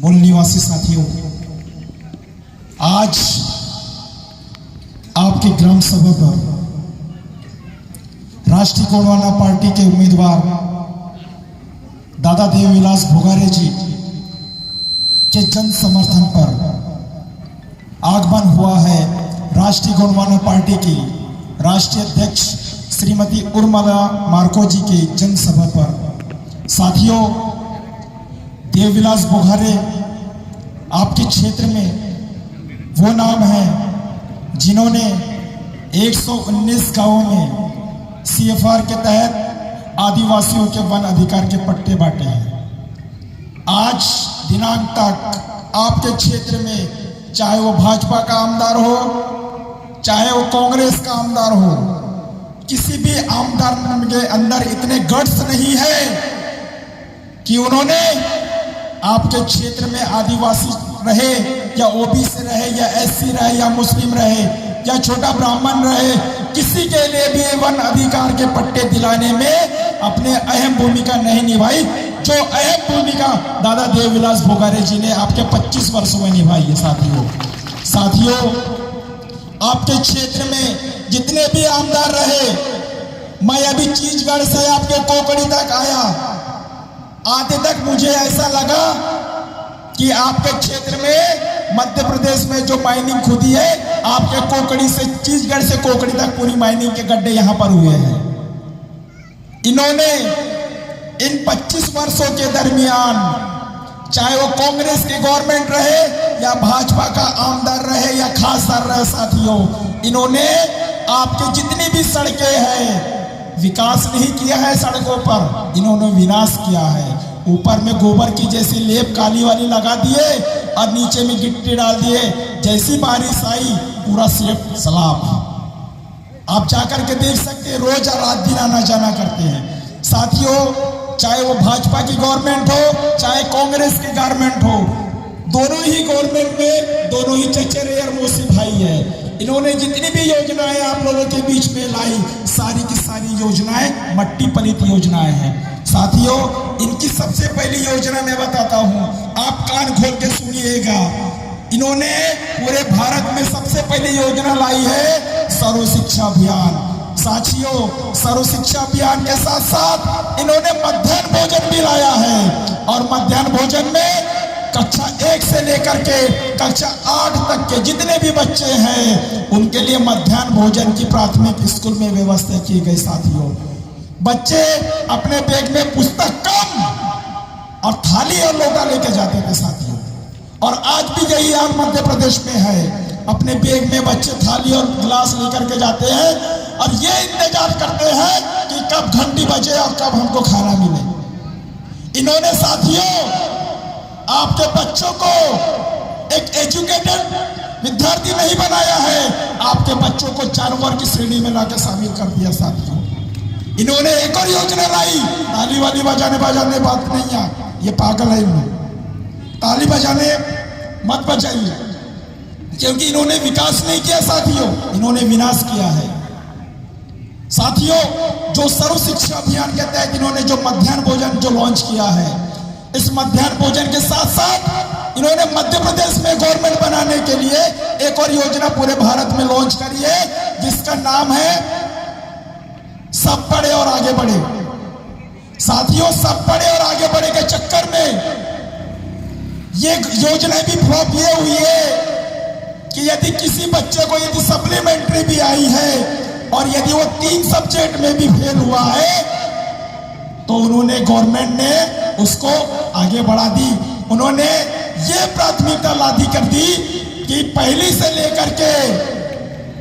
मूल निवासी साथियों, आज आपके ग्राम सभा पर राष्ट्रीय गोंडवाना पार्टी के उम्मीदवार दादा देवविलास भोगारे जी के जन समर्थन पर आगमन हुआ है। राष्ट्रीय गोंडवाना पार्टी की राष्ट्रीय अध्यक्ष श्रीमती उर्मिला मार्को जी के जनसभा पर। साथियों, देवविलास भोगारे आपके क्षेत्र में वो नाम है जिन्होंने 119 गांवों में CFR के तहत आदिवासियों के वन अधिकार के पट्टे बांटे हैं। आज दिनांक तक आपके क्षेत्र में चाहे वो भाजपा का आमदार हो, चाहे वो कांग्रेस का आमदार हो, किसी भी आमदार के अंदर इतने गट्स नहीं है कि उन्होंने आपके क्षेत्र में आदिवासी रहे या OBC रहे या SC रहे या मुस्लिम रहे या छोटा ब्राह्मण रहे, किसी के लिए भी वन अधिकार के पट्टे दिलाने में अपने अहम भूमिका नहीं निभाई, जो अहम भूमिका दादा देवविलास भोगारे जी ने आपके 25 वर्षों में निभाई है। साथियों, आपके क्षेत्र में जितने भी आमदार रहे, मैं अभी चीजगढ़ से आपके कोकड़ी तक आया, आते तक मुझे ऐसा लगा कि आपके क्षेत्र में मध्य प्रदेश में जो माइनिंग खुदी है, आपके कोकड़ी से चीजगढ़ से कोकड़ी तक पूरी माइनिंग के गड्ढे यहां पर हुए हैं। इन्होंने इन 25 वर्षों के दरमियान, चाहे वो कांग्रेस की गवर्नमेंट रहे या भाजपा का आमदार रहे या खासदार रहे, साथियों, इन्होंने आपके जितनी भी सड़कें हैं, विकास नहीं किया है सड़कों पर, इन्होंने विनाश किया है। ऊपर में गोबर की जैसी लेप काली वाली लगा दिए और नीचे में गिट्टी डाल दिए, जैसी बारिश आई पूरा सेफ सलाब। आप जाकर के देख सकते हैं, रोज रात दिन आना जाना करते हैं। साथियों, चाहे वो भाजपा की गवर्नमेंट हो, चाहे कांग्रेस की गवर्नमेंट हो, दोनों ही गवर्नमेंट में दोनों ही चचेरे और मौसी भाई है। इन्होंने जितनी भी योजनाएं आप लोगों के बीच में लाई, सारी की सारी योजनाएं मट्टी पलित योजनाएं हैं। साथियों, इनकी सबसे पहली योजना मैं बताता हूं, आप कान खोल के सुनिएगा। इन्होंने पूरे भारत में सबसे पहली योजना लाई है सर्व शिक्षा अभियान। साथियों, सर्व शिक्षा अभियान के साथ साथ इन्होंने मध्याह्न भोजन भी लाया है, और मध्याह्न भोजन में कक्षा 1 से लेकर के कक्षा 8 तक के जितने भी बच्चे हैं, उनके लिए मध्याह्न भोजन की प्राथमिक स्कूल में व्यवस्था की गई। साथियों, बच्चे अपने बैग में पुस्तक कम और थाली और लोटा लेके जाते थे। साथियों, और आज भी यही हाल मध्य प्रदेश में है, अपने बैग में बच्चे थाली और गिलास लेकर के जाते हैं और ये इंतजार करते हैं कि कब घंटी बजे और कब हमको खाना मिले। इन्होंने साथियों आपके बच्चों को एक एजुकेटेड विद्यार्थी नहीं बनाया है, आपके बच्चों को 4 वर्ग की श्रेणी में लाकर शामिल कर दिया। साथियों, इन्होंने एक और योजना लाई, ताली वाली बजाने बात नहीं है, ये पागल है, इन्होंने ताली बजाने मत बजाइए, क्योंकि इन्होंने विकास नहीं किया। साथियों, इन्होंने विनाश किया है। साथियों, जो सर्व शिक्षा अभियान के तहत इन्होंने जो मध्याह्न भोजन जो लॉन्च किया है, इस मध्याह्न भोजन के साथ साथ इन्होंने मध्य प्रदेश में गवर्नमेंट बनाने के लिए एक और योजना पूरे भारत में लॉन्च करी है, जिसका नाम है सब पढ़े और आगे बढ़े। साथियों, सब पढ़े और आगे बढ़े के चक्कर में ये योजना भी फ्लॉप ये हुई है कि यदि किसी बच्चे को यदि सप्लीमेंट्री भी आई है और यदि वो 3 सब्जेक्ट में भी फेल हुआ है, तो उन्होंने गवर्नमेंट ने उसको आगे बढ़ा दी। उन्होंने ये प्राथमिकता लादी कर दी कि 1ली से लेकर के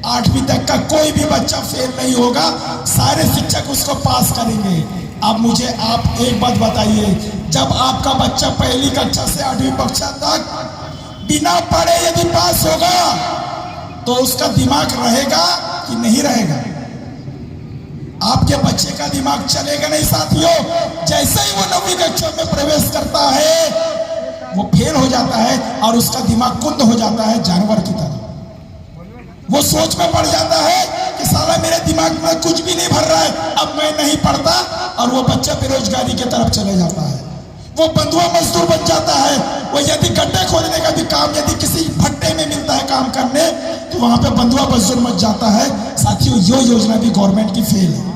8वीं तक का कोई भी बच्चा फेल नहीं होगा, सारे शिक्षक उसको पास करेंगे। अब मुझे आप एक बात बताइए, जब आपका बच्चा 1ली कक्षा से 8वीं कक्षा तक बिना पढ़े यदि पास होगा, तो उसका दिमाग रहेगा कि नहीं रहेगा? आपके बच्चे का दिमाग चलेगा नहीं। साथियों, जैसे ही वो 9वीं कक्षा में प्रवेश करता है, वो फेल हो जाता है और उसका दिमाग कुंद हो जाता है जानवर की तरह। वो सोच में पड़ जाता है कि साला मेरे दिमाग में कुछ भी नहीं भर रहा है, अब मैं नहीं पढ़ता, और वो बच्चा बेरोजगारी की तरफ चले जाता है। वो बंधुआ मजदूर बन जाता है। वो यदि गड्ढे खोदने का भी काम यदि किसी भट्टे में मिलता है काम करने, तो वहां पे बंधुआ मजदूर मच जाता है। साथियों, ये योजना भी गवर्नमेंट की फेल है।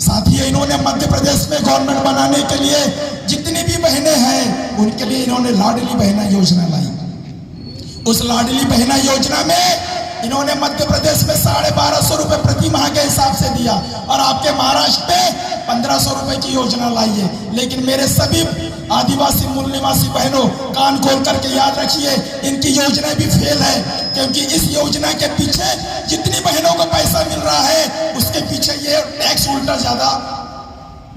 साथियों, इन्होंने मध्य प्रदेश में गवर्नमेंट बनाने के लिए जितनी भी बहनें हैं उनके लिए इन्होंने लाडली बहना योजना लाई। उस लाडली बहना योजना में इन्होंने मध्य प्रदेश में 1250 रुपए प्रति माह के हिसाब से दिया, और आपके महाराष्ट्र में 1500 रुपए की योजना लाई है। लेकिन मेरे सभी आदिवासी मूल निवासी बहनों, कान खोल करके याद रखिए, इनकी योजना भी फेल है, क्योंकि इस योजना के पीछे जितनी बहनों को पैसा मिल रहा है उसके पीछे ये टैक्स उल्टा ज्यादा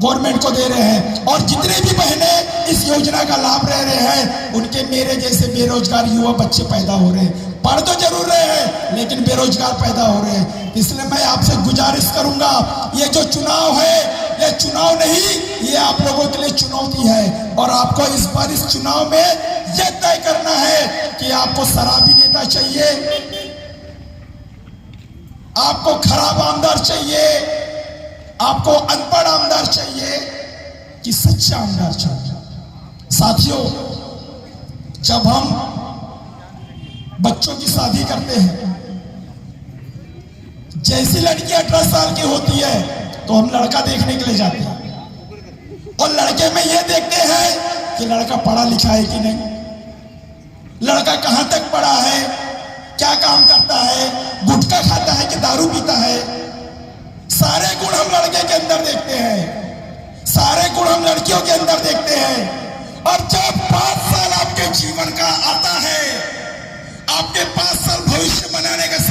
गवर्नमेंट को दे रहे हैं। और जितने भी बहनें इस योजना का लाभ ले रहे हैं उनके मेरे जैसे बेरोजगार युवा बच्चे पैदा हो रहे हैं। पढ़ तो जरूर रहे हैं लेकिन बेरोजगार पैदा हो रहे हैं। इसलिए मैं आपसे गुजारिश करूंगा, ये जो चुनाव है ये चुनाव नहीं, ये आप लोगों के लिए चुनौती है। और आपको इस बार इस चुनाव में यह तय करना है कि आपको शराबी नेता चाहिए, आपको खराब आमदार चाहिए, आपको अनपढ़ आमदार चाहिए कि सच्चा आमदार चाहिए। साथियों, जब हम बच्चों की शादी करते हैं, जैसी लड़की 18 साल की होती है तो हम लड़का देखने के लिए जाते हैं, और लड़के में यह देखते हैं कि लड़का पढ़ा लिखा है कि नहीं, लड़का कहां तक पढ़ा है, क्या काम करता है, गुटखा खाता है कि दारू पीता है। सारे गुण हम लड़के के अंदर देखते हैं, सारे गुण हम लड़कियों के अंदर देखते हैं। और जब 5 साल आपके जीवन का आता है, आपके 5 साल भविष्य बनाने का